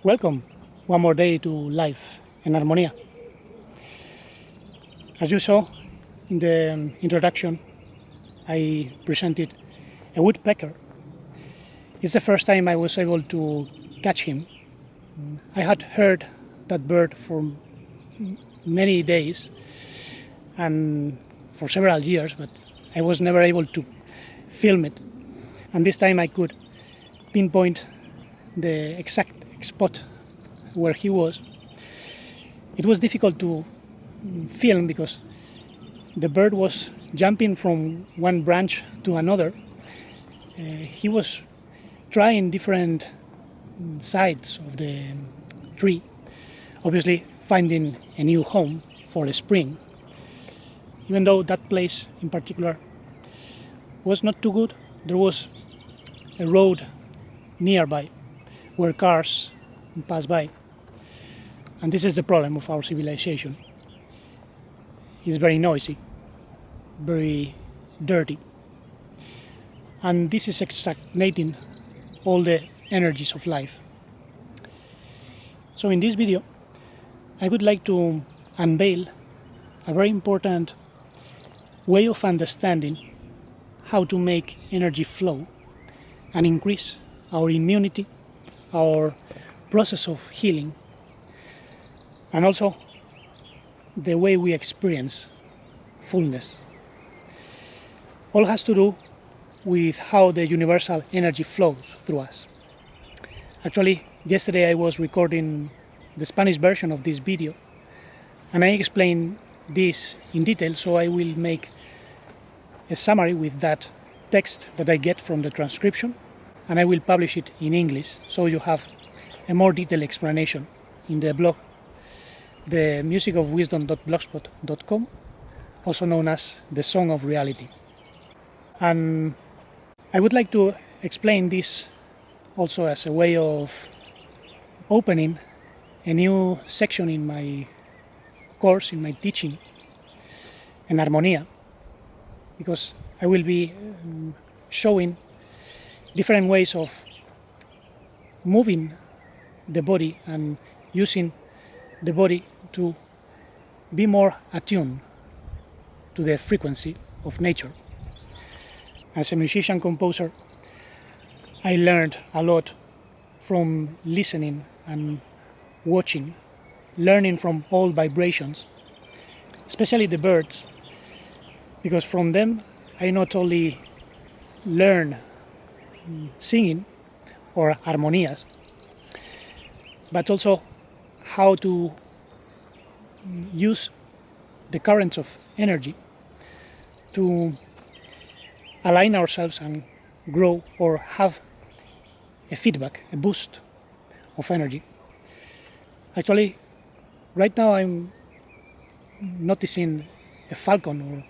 Welcome one more day to Life en Armonía. As you saw in the introduction, I presented a woodpecker. It's the first time I was able to catch him. I had heard that bird for many days and for several years, but I was never able to film it. And this time I could pinpoint the exact spot where he was. It was difficult to film because the bird was jumping from one branch to another. He was trying different sides of the tree, obviously finding a new home for the spring, even though that place in particular was not too good. There was a road nearby where cars pass by, and this is the problem of our civilization. It's very noisy, very dirty, and this is stagnating all the energies of life. So in this video I would like to unveil a very important way of understanding how to make energy flow and increase our immunity, our process of healing, and also the way we experience fullness. All has to do with how the universal energy flows through us. Actually, yesterday I was recording the Spanish version of this video, and I explained this in detail, so I will make a summary with that text that I get from the transcription, and I will publish it in English, so you have a more detailed explanation in the blog, the musicofwisdom.blogspot.com, also known as the Song of Reality. And I would like to explain this also as a way of opening a new section in my course, in my teaching, en Armonía, because I will be showing different ways of moving the body and using the body to be more attuned to the frequency of nature. As a musician composer, I learned a lot from listening and watching, learning from all vibrations, especially the birds, because from them I not only learn singing or armonías, but also how to use the currents of energy to align ourselves and grow or have a feedback, a boost of energy. Actually, right now I'm noticing a falcon or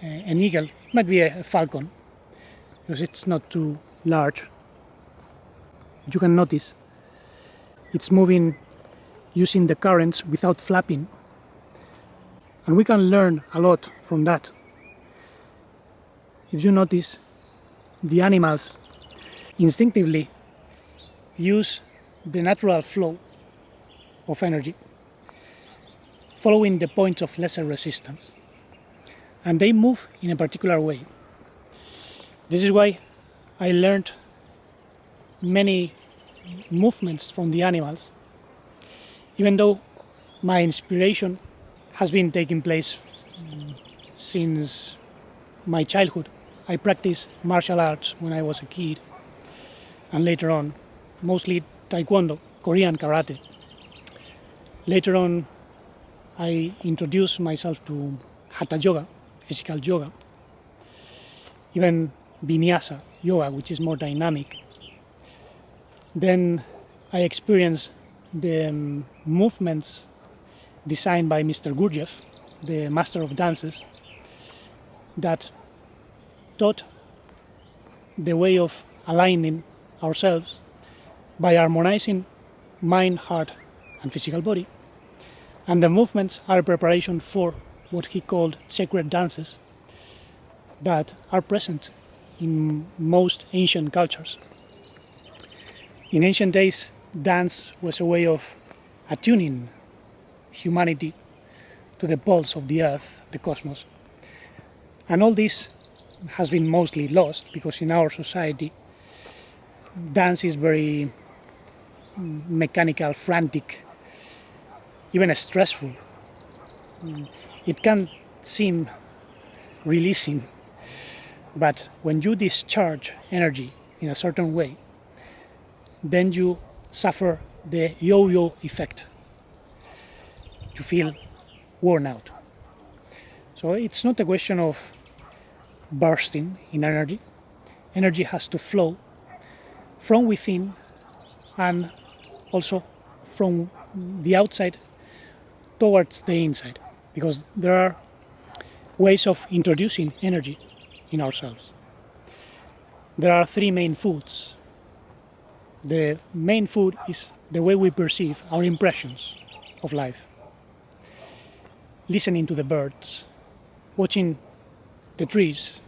an eagle. It might be a falcon because it's not too large. You can notice it's moving using the currents without flapping, and we can learn a lot from that. If you notice, the animals instinctively use the natural flow of energy, following the points of lesser resistance, and they move in a particular way. This is why I learned many movements from the animals, even though my inspiration has been taking place since my childhood. I practiced martial arts when I was a kid, and later on, mostly Taekwondo, Korean karate. Later on, I introduced myself to Hatha Yoga, physical yoga, even Vinyasa Yoga, which is more dynamic. Then I experienced the movements designed by Mr. Gurdjieff, the master of dances, that taught the way of aligning ourselves by harmonizing mind, heart, and physical body. And the movements are a preparation for what he called sacred dances that are present in most ancient cultures. In ancient days, dance was a way of attuning humanity to the pulse of the earth, the cosmos. And all this has been mostly lost because in our society, dance is very mechanical, frantic, even stressful. It can seem releasing, but when you discharge energy in a certain way, then you suffer the yo-yo effect. You feel worn out. So it's not a question of bursting in energy. Energy has to flow from within and also from the outside towards the inside, because there are ways of introducing energy in ourselves. There are three main foods. The main food is the way we perceive our impressions of life. Listening to the birds, watching the trees,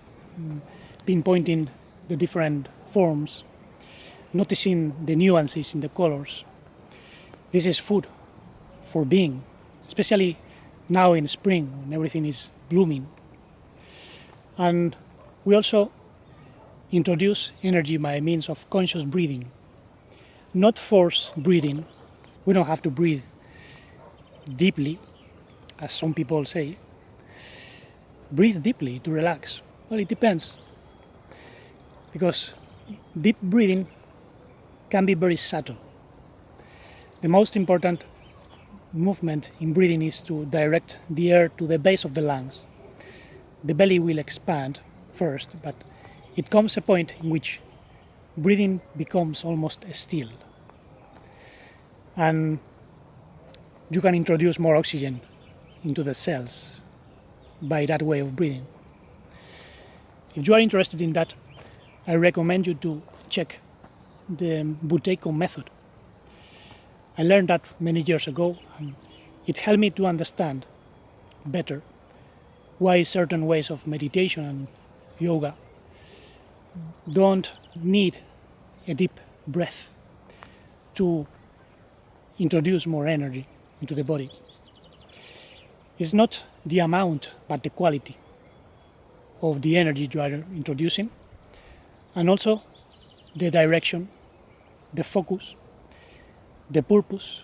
pinpointing the different forms, noticing the nuances in the colors. This is food for being, especially now in spring when everything is blooming. And we also introduce energy by means of conscious breathing, not force breathing. We don't have to breathe deeply, as some people say. Breathe deeply to relax. Well, it depends, because deep breathing can be very subtle. The most important movement in breathing is to direct the air to the base of the lungs. The belly will expand first, but it comes a point in which breathing becomes almost still. And you can introduce more oxygen into the cells by that way of breathing. If you are interested in that, I recommend you to check the Buteiko method. I learned that many years ago, and it helped me to understand better why certain ways of meditation and yoga don't need a deep breath to introduce more energy into the body. It's not the amount, but the quality of the energy you are introducing, and also the direction, the focus, the purpose.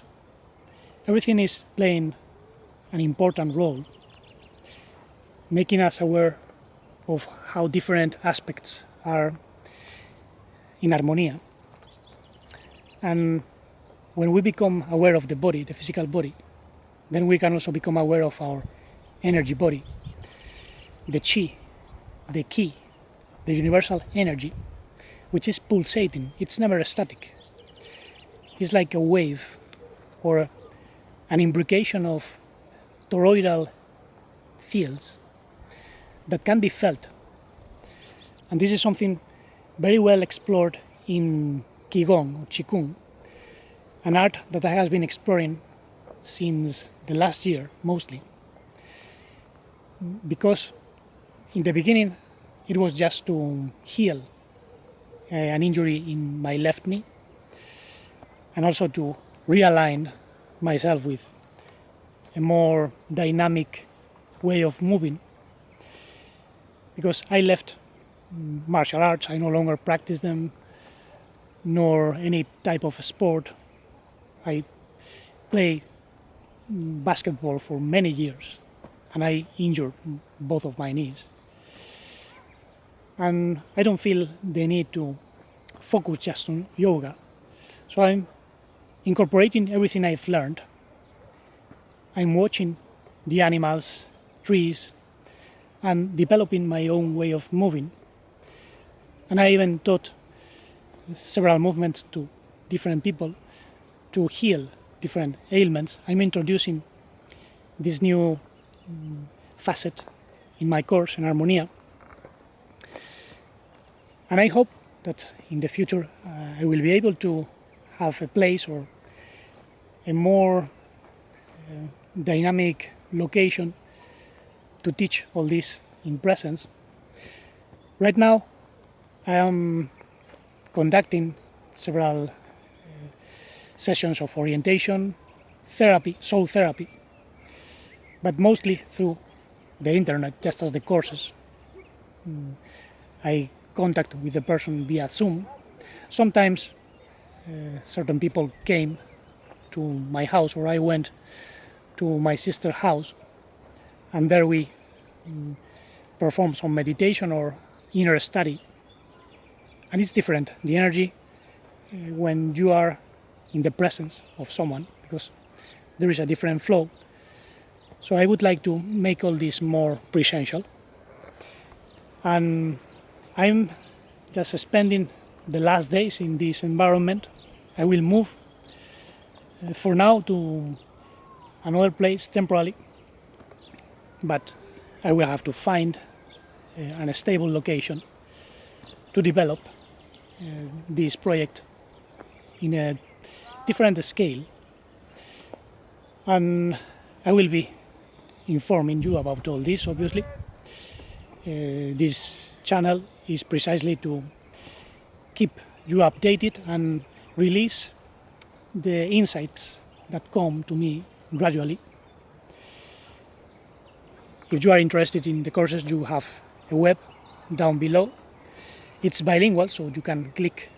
Everything is playing an important role, making us aware of how different aspects are in harmonia. And when we become aware of the body, the physical body, then we can also become aware of our energy body, the chi, the ki, the universal energy, which is pulsating. It's never static. It's like a wave or an imbrication of toroidal fields that can be felt. And this is something very well explored in Qigong or Qigong, an art that I have been exploring since the last year mostly. Because in the beginning it was just to heal an injury in my left knee, and also to realign myself with a more dynamic way of moving. Because I left martial arts, I no longer practice them, nor any type of sport. I play basketball for many years, and I injured both of my knees. And I don't feel the need to focus just on yoga. So I'm incorporating everything I've learned. I'm watching the animals, trees, and developing my own way of moving. And I even taught several movements to different people to heal different ailments. I'm introducing this new facet in my course in Harmonia. And I hope that in the future I will be able to have a place or a more dynamic location to teach all this in presence. Right now I am conducting several sessions of orientation, therapy, soul therapy, but mostly through the internet, just as the courses. I contact with the person via Zoom. Sometimes certain people came to my house, or I went to my sister's house, and there we perform some meditation or inner study. And it's different, the energy, when you are in the presence of someone, because there is a different flow. So I would like to make all this more presential. And I'm just spending the last days in this environment. I will move for now to another place temporarily, but I will have to find a stable location to develop this project in a different scale. And I will be informing you about all this, obviously. This channel is precisely to keep you updated and release the insights that come to me gradually. If you are interested in the courses, you have a web down below. It's bilingual, so you can click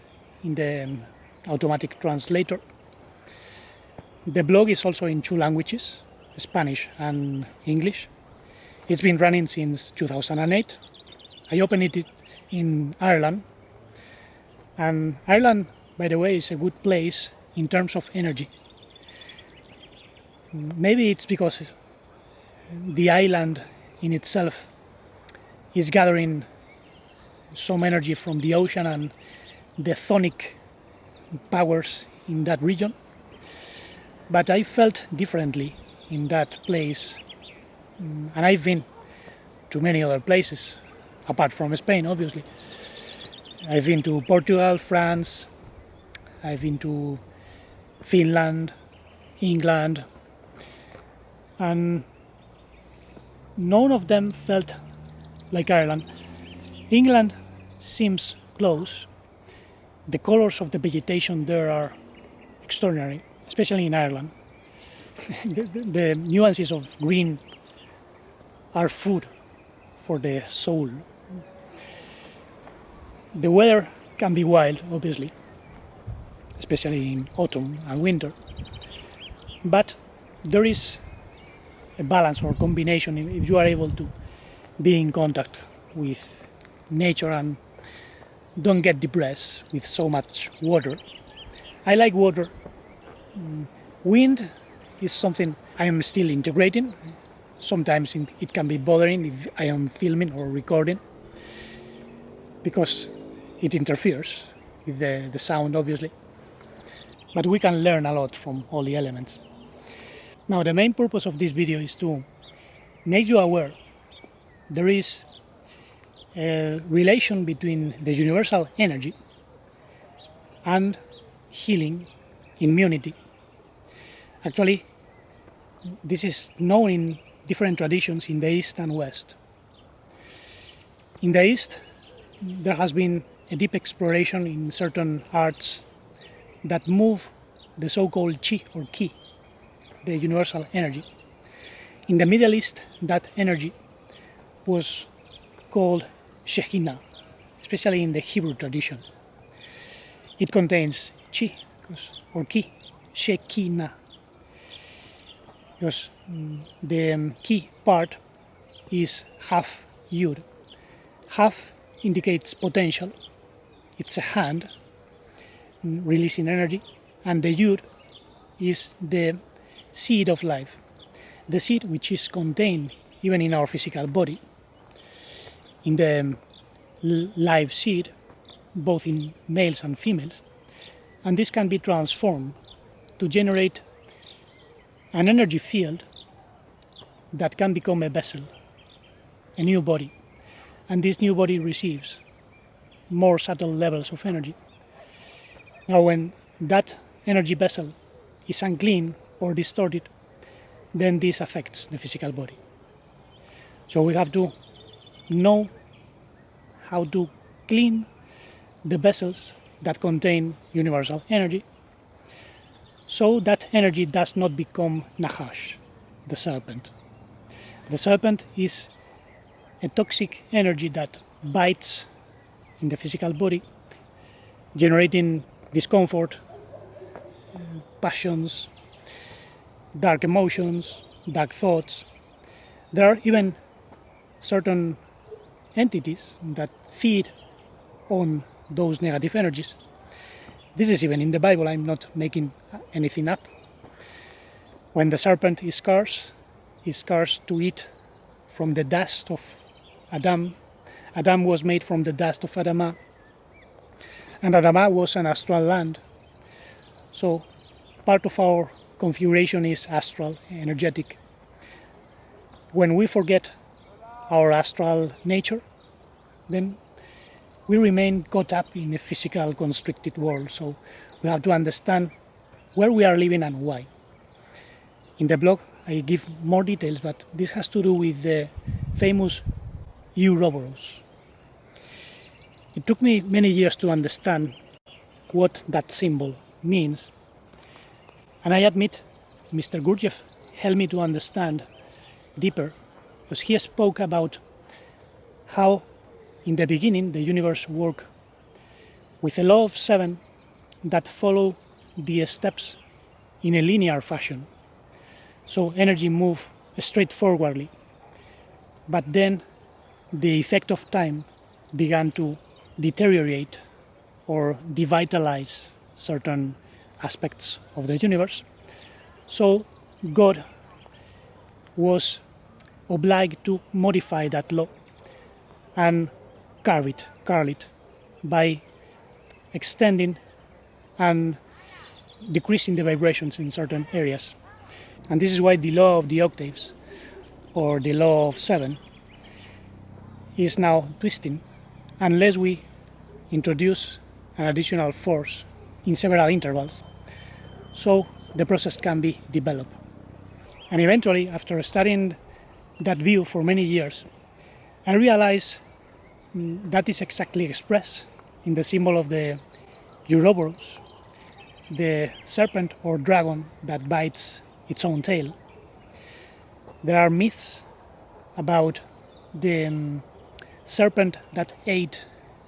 in the automatic translator. The blog is also in 2 languages, Spanish and English. It's been running since 2008. I opened it in Ireland. And Ireland, by the way, is a good place in terms of energy. Maybe it's because the island in itself is gathering some energy from the ocean and the chthonic powers in that region. But I felt differently in that place, and I've been to many other places, apart from Spain, obviously. I've been to Portugal, France, I've been to Finland, England, and none of them felt like Ireland. England seems close. The colors of the vegetation there are extraordinary, especially in Ireland. the nuances of green are food for the soul. The weather can be wild, obviously, especially in autumn and winter. But there is a balance or combination if you are able to be in contact with nature and don't get depressed with so much water. I like water. Wind is something I am still integrating. Sometimes it can be bothering if I am filming or recording, because it interferes with the sound, obviously. But we can learn a lot from all the elements. Now, the main purpose of this video is to make you aware there is a relation between the universal energy and healing, immunity. Actually, this is known in different traditions in the East and West. In the East, there has been a deep exploration in certain arts that move the so-called chi or ki, the universal energy. In the Middle East, that energy was called Shekinah, especially in the Hebrew tradition. It contains chi or ki, Shekinah, because the ki part is half yud. Half indicates potential. It's a hand releasing energy, and the yud is the seed of life, the seed which is contained even in our physical body, in the live seed, both in males and females, and this can be transformed to generate an energy field that can become a vessel, a new body, and this new body receives more subtle levels of energy. Now, when that energy vessel is unclean or distorted, then this affects the physical body. So we have to know how to clean the vessels that contain universal energy, so that energy does not become Nahash, the serpent. The serpent is a toxic energy that bites in the physical body, generating discomfort, passions, dark emotions, dark thoughts. There are even certain entities that feed on those negative energies. This is even in the Bible, I'm not making anything up. When the serpent is cursed to eat from the dust of Adam. Adam was made from the dust of Adamah, and Adamah was an astral land. So part of our configuration is astral, energetic. When we forget our astral nature, then we remain caught up in a physical constricted world. So we have to understand where we are living and why. In the blog I give more details, but this has to do with the famous Ouroboros. It took me many years to understand what that symbol means, and I admit Mr. Gurdjieff helped me to understand deeper, because he spoke about how in the beginning the universe worked with a law of 7 that follow the steps in a linear fashion. So energy moved straightforwardly, but then the effect of time began to deteriorate or devitalize certain aspects of the universe. So God was obliged to modify that law and curl it by extending and decreasing the vibrations in certain areas. And this is why the law of the octaves, or the law of 7, is now twisting unless we introduce an additional force in several intervals, so the process can be developed. And eventually, after studying that view for many years, I realized that is exactly expressed in the symbol of the Ouroboros, the serpent or dragon that bites its own tail. There are myths about the serpent that ate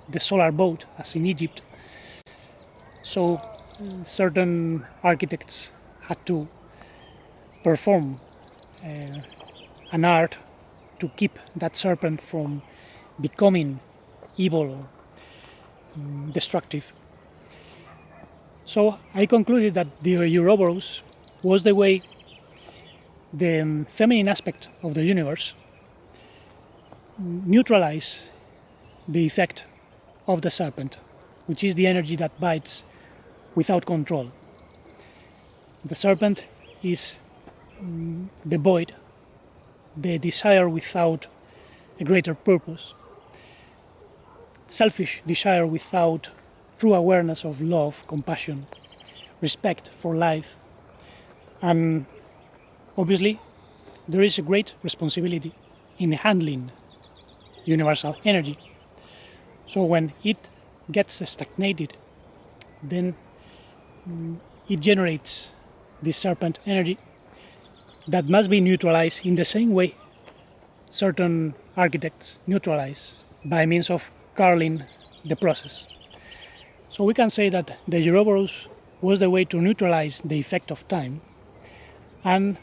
the solar boat, as in Egypt. So certain architects had to perform an art to keep that serpent from becoming evil or destructive. So I concluded that the Ouroboros was the way the feminine aspect of the universe neutralized the effect of the serpent, which is the energy that bites without control. The serpent is the void, the desire without a greater purpose, selfish desire without true awareness of love, compassion, respect for life. And obviously, there is a great responsibility in handling universal energy. So when it gets stagnated, then it generates this serpent energy that must be neutralized in the same way certain architects neutralize by means of curling the process. So we can say that the Ouroboros was the way to neutralize the effect of time and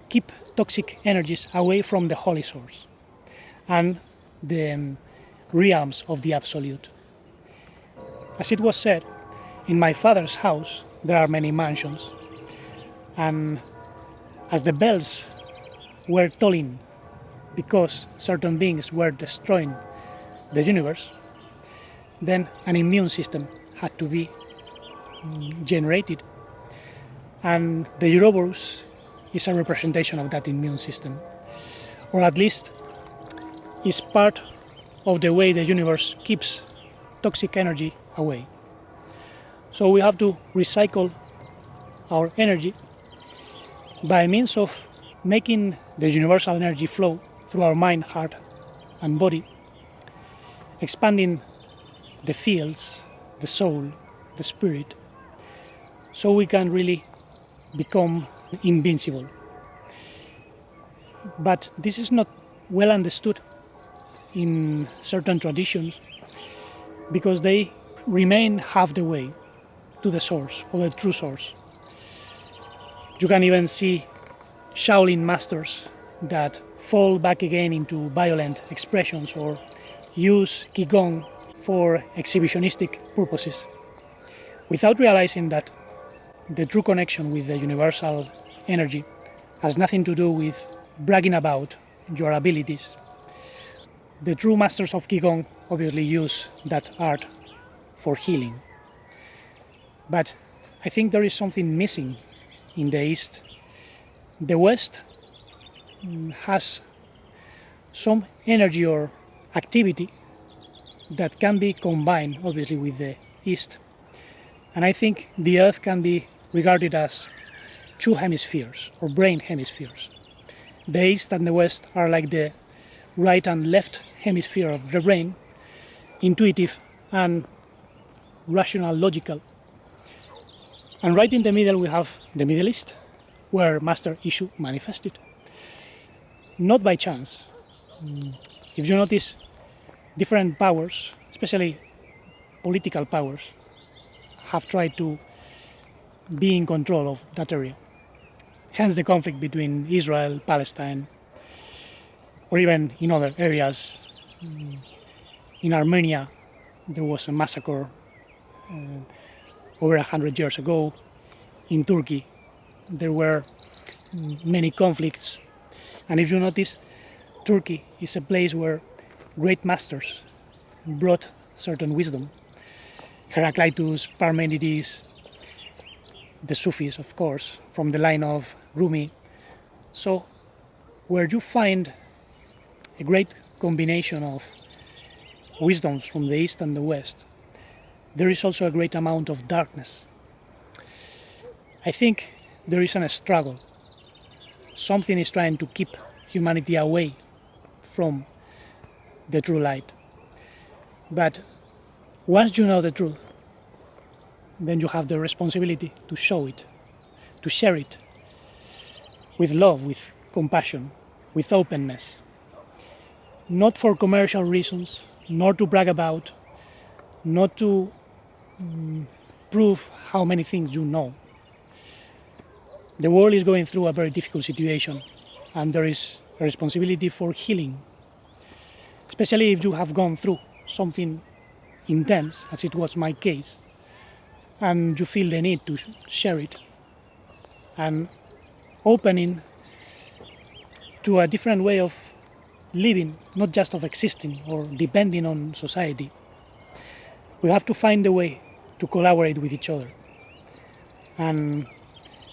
keep toxic energies away from the holy source and the realms of the absolute. As it was said, in my father's house there are many mansions, and as the bells were tolling because certain beings were destroying the universe, then an immune system had to be generated, and the Ouroboros is a representation of that immune system, or at least is part of the way the universe keeps toxic energy away. So we have to recycle our energy by means of making the universal energy flow through our mind, heart, and body, expanding the fields, the soul, the spirit, so we can really become invincible. But this is not well understood in certain traditions because they remain half the way to the source, or the true source. You can even see Shaolin masters that fall back again into violent expressions or use Qigong for exhibitionistic purposes, without realizing that the true connection with the universal energy has nothing to do with bragging about your abilities. The true masters of Qigong obviously use that art for healing. But I think there is something missing in the East. The West has some energy or activity that can be combined obviously with the East. And I think the Earth can be regarded as two hemispheres or brain hemispheres. The East and the West are like the right and left hemisphere of the brain, intuitive and rational, logical. And right in the middle we have the Middle East, where Master Ishu manifested. Not by chance. If you notice, different powers, especially political powers, have tried to be in control of that area. Hence the conflict between Israel, Palestine, or even in other areas. In Armenia, there was a massacre over 100 years ago. In Turkey, there were many conflicts. And if you notice, Turkey is a place where great masters brought certain wisdom. Heraclitus, Parmenides, the Sufis, of course, from the line of Rumi. So, where you find a great combination of wisdoms from the East and the West, there is also a great amount of darkness. I think there is a struggle. Something is trying to keep humanity away from the true light. But once you know the truth, then you have the responsibility to show it, to share it with love, with compassion, with openness. Not for commercial reasons, nor to brag about, not to prove how many things you know. The world is going through a very difficult situation, and there is a responsibility for healing, especially if you have gone through something intense, as it was my case, and you feel the need to share it, and opening to a different way of living, not just of existing or depending on society. We have to find a way to collaborate with each other. And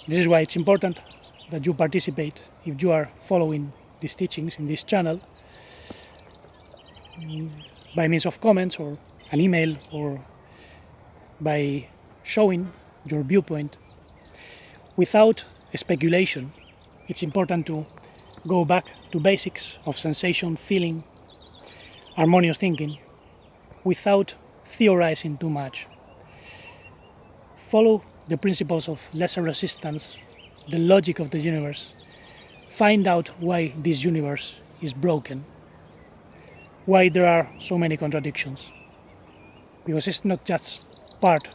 this is why it's important that you participate if you are following these teachings in this channel by means of comments or an email or by showing your viewpoint without speculation. It's important to go back to basics of sensation, feeling, harmonious thinking without theorizing too much. Follow the principles of lesser resistance, the logic of the universe. Find out why this universe is broken, why there are so many contradictions. Because it's not just part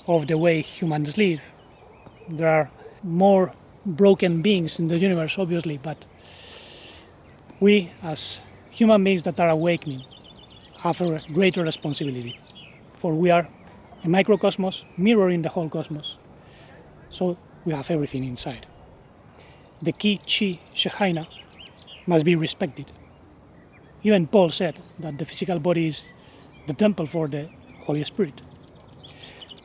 of the way humans live. There are more broken beings in the universe, obviously, but we as human beings that are awakening have a greater responsibility, for we are a microcosmos mirroring the whole cosmos. So we have everything inside. The key chi, Shekinah, must be respected. Even Paul said that the physical body is the temple for the Holy Spirit.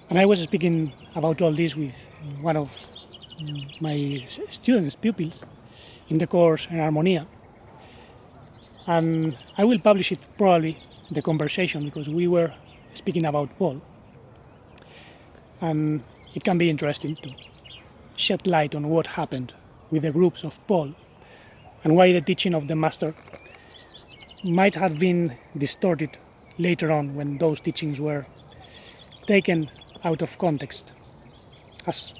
And I was speaking about all this with one of my students, pupils, in the course in Harmonia. And I will publish it probably, the conversation, because we were speaking about Paul. And it can be interesting to shed light on what happened with the groups of Paul and why the teaching of the Master might have been distorted later on when those teachings were taken out of context. As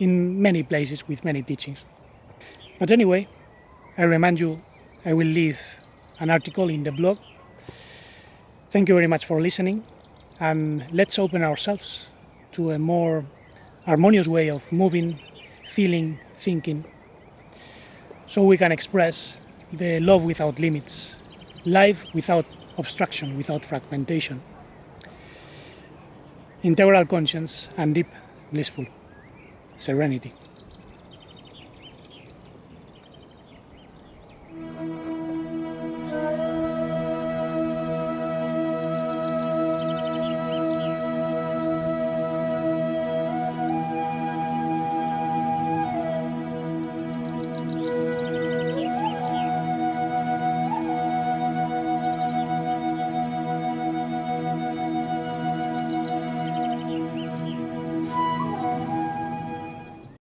in many places with many teachings. But anyway, I remind you, I will leave an article in the blog. Thank you very much for listening, and let's open ourselves to a more harmonious way of moving, feeling, thinking, so we can express the love without limits, life without obstruction, without fragmentation, integral conscience and deep, blissful serenity.